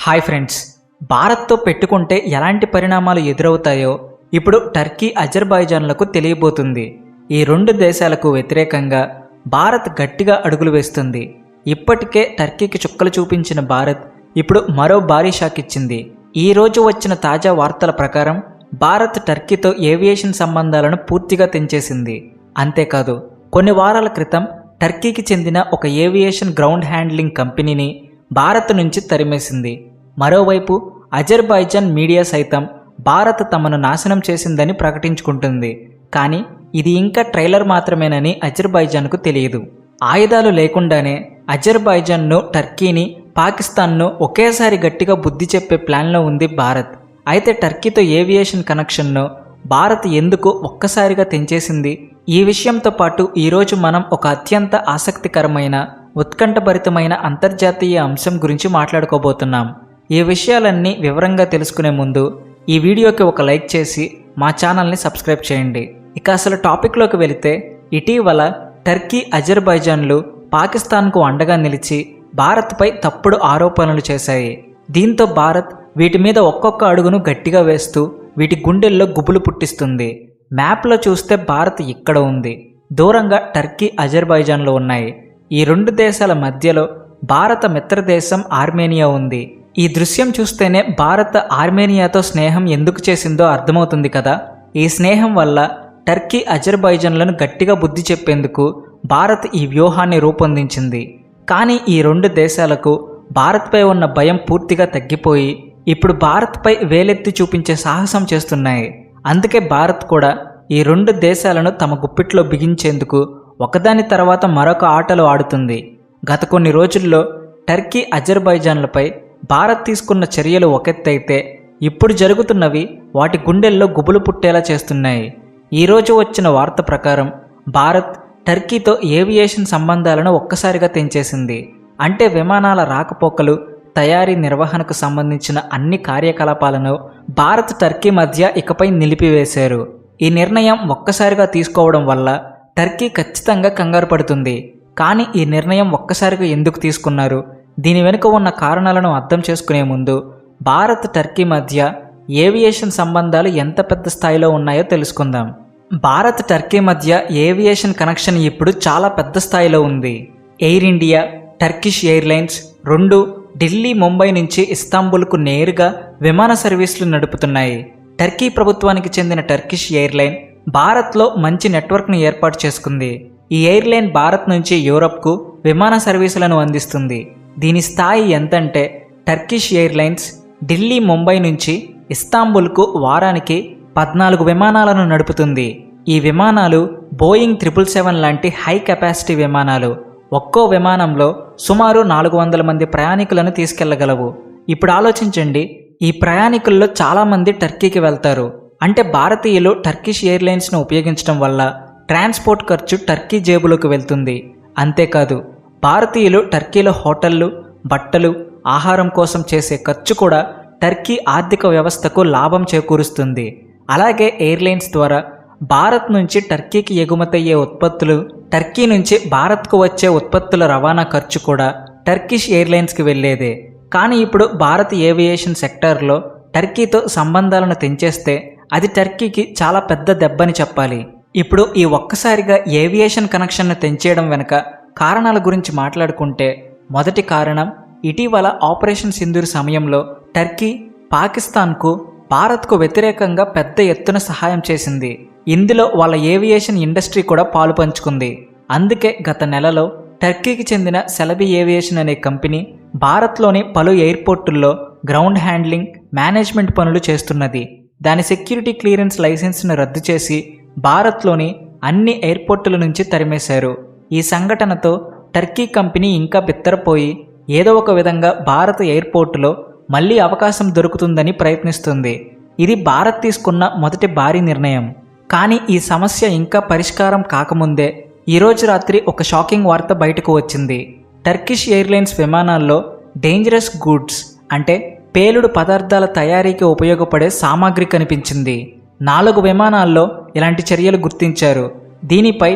Hi friends, భారత్తో పెట్టుకుంటే ఎలాంటి పరిణామాలు ఎదురవుతాయో ఇప్పుడు టర్కీ అజర్బైజాన్లకు తెలియబోతుంది. ఈ రెండు దేశాలకు వ్యతిరేకంగా భారత్ గట్టిగా అడుగులు వేస్తుంది. ఇప్పటికే టర్కీకి చుక్కలు చూపించిన భారత్ ఇప్పుడు మరో భారీ షాక్ ఇచ్చింది. ఈ రోజు వచ్చిన తాజా వార్తల ప్రకారం భారత్ టర్కీతో ఏవియేషన్ సంబంధాలను పూర్తిగా తెంచేసింది. అంతేకాదు, కొన్ని వారాల క్రితం టర్కీకి చెందిన ఒక ఏవియేషన్ గ్రౌండ్ హ్యాండ్లింగ్ కంపెనీని భారత్ నుంచి తరిమేసింది. మరోవైపు అజర్బైజాన్ మీడియా సైతం భారత్ తమను నాశనం చేసిందని ప్రకటించుకుంటుంది. కానీ ఇది ఇంకా ట్రైలర్ మాత్రమేనని అజర్బైజాన్కు తెలియదు. ఆయుధాలు లేకుండానే అజర్బైజాన్ను, టర్కీని, పాకిస్తాన్ను ఒకేసారి గట్టిగా బుద్ధి చెప్పే ప్లాన్లో ఉంది భారత్. అయితే టర్కీతో ఏవియేషన్ కనెక్షన్ను భారత్ ఎందుకు ఒక్కసారిగా తెంచేసింది? ఈ విషయంతో పాటు ఈరోజు మనం ఒక అత్యంత ఆసక్తికరమైన, ఉత్కంఠభరితమైన అంతర్జాతీయ అంశం గురించి మాట్లాడుకోబోతున్నాం. ఈ విషయాలన్నీ వివరంగా తెలుసుకునే ముందు ఈ వీడియోకి ఒక లైక్ చేసి మా ఛానల్ని సబ్స్క్రైబ్ చేయండి. ఇక అసలు టాపిక్లోకి వెళితే, ఇటీవల టర్కీ, అజర్బైజాన్లు పాకిస్తాన్కు అండగా నిలిచి భారత్పై తప్పుడు ఆరోపణలు చేశాయి. దీంతో భారత్ వీటి మీద ఒక్కొక్క అడుగును గట్టిగా వేస్తూ వీటి గుండెల్లో గుబులు పుట్టిస్తుంది. మ్యాప్లో చూస్తే భారత్ ఇక్కడ ఉంది, దూరంగా టర్కీ, అజర్బైజాన్లు ఉన్నాయి. ఈ రెండు దేశాల మధ్యలో భారత మిత్రదేశం ఆర్మేనియా ఉంది. ఈ దృశ్యం చూస్తేనే భారత్ ఆర్మేనియాతో స్నేహం ఎందుకు చేసిందో అర్థమవుతుంది కదా. ఈ స్నేహం వల్ల టర్కీ, అజర్బైజాన్లను గట్టిగా బుద్ధి చెప్పేందుకు భారత్ ఈ వ్యూహాన్ని రూపొందించింది. కానీ ఈ రెండు దేశాలకు భారత్పై ఉన్న భయం పూర్తిగా తగ్గిపోయి ఇప్పుడు భారత్పై వేలెత్తి చూపించే సాహసం చేస్తున్నాయి. అందుకే భారత్ కూడా ఈ రెండు దేశాలను తమ గుప్పిట్లో బిగించేందుకు ఒకదాని తర్వాత మరొక ఆటలు ఆడుతుంది. గత కొన్ని రోజుల్లో టర్కీ, అజర్బైజాన్లపై భారత్ తీసుకున్న చర్యలు ఒకెత్తైతే ఇప్పుడు జరుగుతున్నవి వాటి గుండెల్లో గుబులు పుట్టేలా చేస్తున్నాయి. ఈరోజు వచ్చిన వార్త ప్రకారం భారత్ టర్కీతో ఏవియేషన్ సంబంధాలను ఒక్కసారిగా తెంచేసింది. అంటే విమానాల రాకపోకలు, తయారీ, నిర్వహణకు సంబంధించిన అన్ని కార్యకలాపాలను భారత్, టర్కీ మధ్య ఇకపై నిలిపివేశారు. ఈ నిర్ణయం ఒక్కసారిగా తీసుకోవడం వల్ల టర్కీ ఖచ్చితంగా కంగారు పడుతుంది. కానీ ఈ నిర్ణయం ఒక్కసారిగా ఎందుకు తీసుకున్నారు? దీని వెనుక ఉన్న కారణాలను అర్థం చేసుకునే ముందు భారత్, టర్కీ మధ్య ఏవియేషన్ సంబంధాలు ఎంత పెద్ద స్థాయిలో ఉన్నాయో తెలుసుకుందాం. భారత్, టర్కీ మధ్య ఏవియేషన్ కనెక్షన్ ఇప్పుడు చాలా పెద్ద స్థాయిలో ఉంది. ఎయిర్ ఇండియా, టర్కిష్ ఎయిర్లైన్స్ రెండు ఢిల్లీ, ముంబై నుంచి ఇస్తాంబుల్కు నేరుగా విమాన సర్వీసులు నడుపుతున్నాయి. టర్కీ ప్రభుత్వానికి చెందిన టర్కిష్ ఎయిర్లైన్ భారత్లో మంచి నెట్వర్క్ను ఏర్పాటు చేసుకుంది. ఈ ఎయిర్లైన్ భారత్ నుంచి యూరప్కు విమాన సర్వీసులను అందిస్తుంది. దీని స్థాయి ఎంతంటే, టర్కిష్ ఎయిర్లైన్స్ ఢిల్లీ, ముంబై నుంచి ఇస్తాంబుల్కు వారానికి 14 విమానాలను నడుపుతుంది. ఈ విమానాలు బోయింగ్ 777 లాంటి హై కెపాసిటీ విమానాలు. ఒక్కో విమానంలో సుమారు 400 మంది ప్రయాణికులను తీసుకెళ్లగలవు. ఇప్పుడు ఆలోచించండి, ఈ ప్రయాణికుల్లో చాలామంది టర్కీకి వెళ్తారు. అంటే భారతీయులు టర్కిష్ ఎయిర్లైన్స్ను ఉపయోగించడం వల్ల ట్రాన్స్పోర్ట్ ఖర్చు టర్కీ జేబులోకి వెళ్తుంది. అంతేకాదు, భారతీయులు టర్కీలో హోటళ్లు, బట్టలు, ఆహారం కోసం చేసే ఖర్చు కూడా టర్కీ ఆర్థిక వ్యవస్థకు లాభం చేకూరుస్తుంది. అలాగే ఎయిర్లైన్స్ ద్వారా భారత్ నుంచి టర్కీకి ఎగుమతయ్యే ఉత్పత్తులు, టర్కీ నుంచి భారత్కు వచ్చే ఉత్పత్తుల రవాణా ఖర్చు కూడా టర్కిష్ ఎయిర్లైన్స్కి వెళ్లేదే. కానీ ఇప్పుడు భారత్ ఏవియేషన్ సెక్టార్లో టర్కీతో సంబంధాలను తెంచేస్తే అది టర్కీకి చాలా పెద్ద దెబ్బని చెప్పాలి. ఇప్పుడు ఈ ఒక్కసారిగా ఏవియేషన్ కనెక్షన్ను తెంచేయడం వెనుక కారణాల గురించి మాట్లాడుకుంటే, మొదటి కారణం, ఇటీవల ఆపరేషన్ సింధూర్ సమయంలో టర్కీ పాకిస్తాన్కు, భారత్కు వ్యతిరేకంగా పెద్ద ఎత్తున సహాయం చేసింది. ఇందులో వాళ్ళ ఏవియేషన్ ఇండస్ట్రీ కూడా పాలు పంచుకుంది. అందుకే గత నెలలో టర్కీకి చెందిన సెలబీ ఏవియేషన్ అనే కంపెనీ భారత్లోని పలు ఎయిర్పోర్టుల్లో గ్రౌండ్ హ్యాండ్లింగ్, మేనేజ్మెంట్ పనులు చేస్తున్నది. దాని సెక్యూరిటీ క్లియరెన్స్ లైసెన్స్ను రద్దు చేసి భారత్లోని అన్ని ఎయిర్పోర్టుల నుంచి తరిమేశారు. ఈ సంఘటనతో టర్కీ కంపెనీ ఇంకా బిత్తరపోయి ఏదో ఒక విధంగా భారత ఎయిర్పోర్టులో మళ్లీ అవకాశం దొరుకుతుందని ప్రయత్నిస్తుంది. ఇది భారత్ తీసుకున్న మొదటి భారీ నిర్ణయం. కానీ ఈ సమస్య ఇంకా పరిష్కారం కాకముందే ఈరోజు రాత్రి ఒక షాకింగ్ వార్త బయటకు వచ్చింది. టర్కిష్ ఎయిర్లైన్స్ విమానాల్లో డేంజరస్ గూడ్స్, అంటే పేలుడు పదార్థాల తయారీకి ఉపయోగపడే సామాగ్రి కనిపించింది. 4 విమానాల్లో ఇలాంటి చర్యలు గుర్తించారు. దీనిపై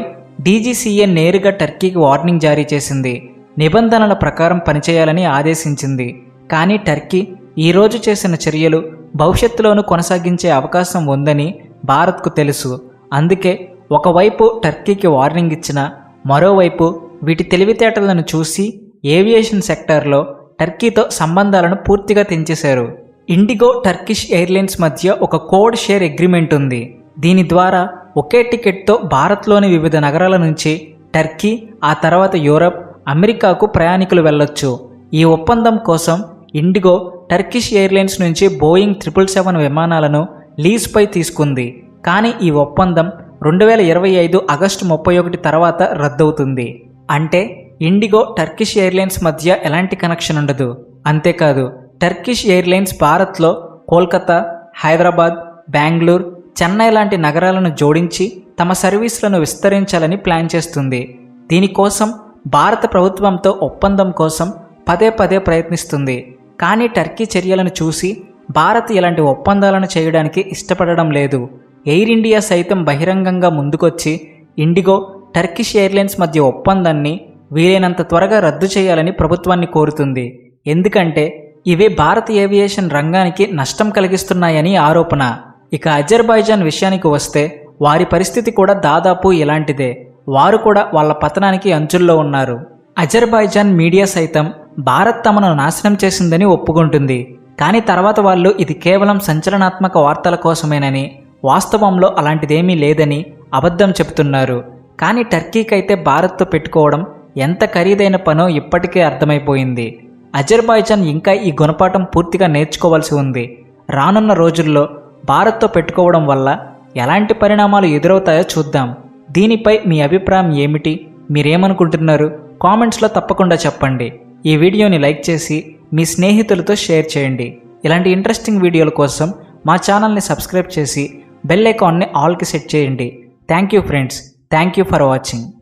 డీజీసీఏ నేరుగా టర్కీకి వార్నింగ్ జారీ చేసింది. నిబంధనల ప్రకారం పనిచేయాలని ఆదేశించింది. కానీ టర్కీ ఈరోజు చేసిన చర్యలు భవిష్యత్తులోనూ కొనసాగించే అవకాశం ఉందని భారత్కు తెలుసు. అందుకే ఒకవైపు టర్కీకి వార్నింగ్ ఇచ్చినా మరోవైపు వీటి తెలివితేటలను చూసి ఏవియేషన్ సెక్టార్లో టర్కీతో సంబంధాలను పూర్తిగా తెంచేశారు. ఇండిగో టర్కిష్ ఎయిర్లైన్స్ మధ్య ఒక కోడ్ షేర్ అగ్రిమెంట్ ఉంది. దీని ద్వారా ఒకే టికెట్తో భారత్లోని వివిధ నగరాల నుంచి టర్కీ, ఆ తర్వాత యూరప్, అమెరికాకు ప్రయాణికులు వెళ్ళొచ్చు. ఈ ఒప్పందం కోసం ఇండిగో టర్కిష్ ఎయిర్లైన్స్ నుంచి బోయింగ్ 777 విమానాలను లీజ్పై తీసుకుంది. కానీ ఈ ఒప్పందం 2025 ఆగస్టు 31 తర్వాత రద్దవుతుంది. అంటే ఇండిగో టర్కిష్ ఎయిర్లైన్స్ మధ్య ఎలాంటి కనెక్షన్ ఉండదు. అంతేకాదు టర్కిష్ ఎయిర్లైన్స్ భారత్లో కోల్కతా, హైదరాబాద్, బెంగళూరు, చెన్నై లాంటి నగరాలను జోడించి తమ సర్వీసులను విస్తరించాలని ప్లాన్ చేస్తుంది. దీనికోసం భారత ప్రభుత్వంతో ఒప్పందం కోసం పదే ప్రయత్నిస్తుంది. కానీ టర్కీ చర్యలను చూసి భారత్ ఇలాంటి ఒప్పందాలను చేయడానికి ఇష్టపడడం లేదు. ఎయిర్ ఇండియా సైతం బహిరంగంగా ముందుకొచ్చి ఇండిగో టర్కిష్ ఎయిర్లైన్స్ మధ్య ఒప్పందాన్ని వీలైనంత త్వరగా రద్దు చేయాలని ప్రభుత్వాన్ని కోరుతుంది. ఎందుకంటే ఇవే భారత ఏవియేషన్ రంగానికి నష్టం కలిగిస్తున్నాయని ఆరోపణ. ఇక అజర్బైజాన్ విషయానికి వస్తే వారి పరిస్థితి కూడా దాదాపు ఇలాంటిదే. వారు కూడా వాళ్ళ పతనానికి అంచుల్లో ఉన్నారు. అజర్బైజాన్ మీడియా సైతం భారత్ తమను నాశనం చేసిందని ఒప్పుకుంటుంది. కానీ తర్వాత వాళ్ళు ఇది కేవలం సంచలనాత్మక వార్తల కోసమేనని, వాస్తవంలో అలాంటిదేమీ లేదని అబద్ధం చెబుతున్నారు. కానీ టర్కీకైతే భారత్తో పెట్టుకోవడం ఎంత ఖరీదైన పనో ఇప్పటికే అర్థమైపోయింది. అజర్బైజాన్ ఇంకా ఈ గుణపాఠం పూర్తిగా నేర్చుకోవాల్సి ఉంది. రానున్న రోజుల్లో భారత్తో పెట్టుకోవడం వల్ల ఎలాంటి పరిణామాలు ఎదురవుతాయో చూద్దాం. దీనిపై మీ అభిప్రాయం ఏమిటి? మీరేమనుకుంటున్నారు? కామెంట్స్లో తప్పకుండా చెప్పండి. ఈ వీడియోని లైక్ చేసి మీ స్నేహితులతో షేర్ చేయండి. ఇలాంటి ఇంట్రెస్టింగ్ వీడియోల కోసం మా ఛానల్ని సబ్స్క్రైబ్ చేసి బెల్ ఐకాన్ని ఆల్కి సెట్ చేయండి. Thank you friends. Thank you for watching.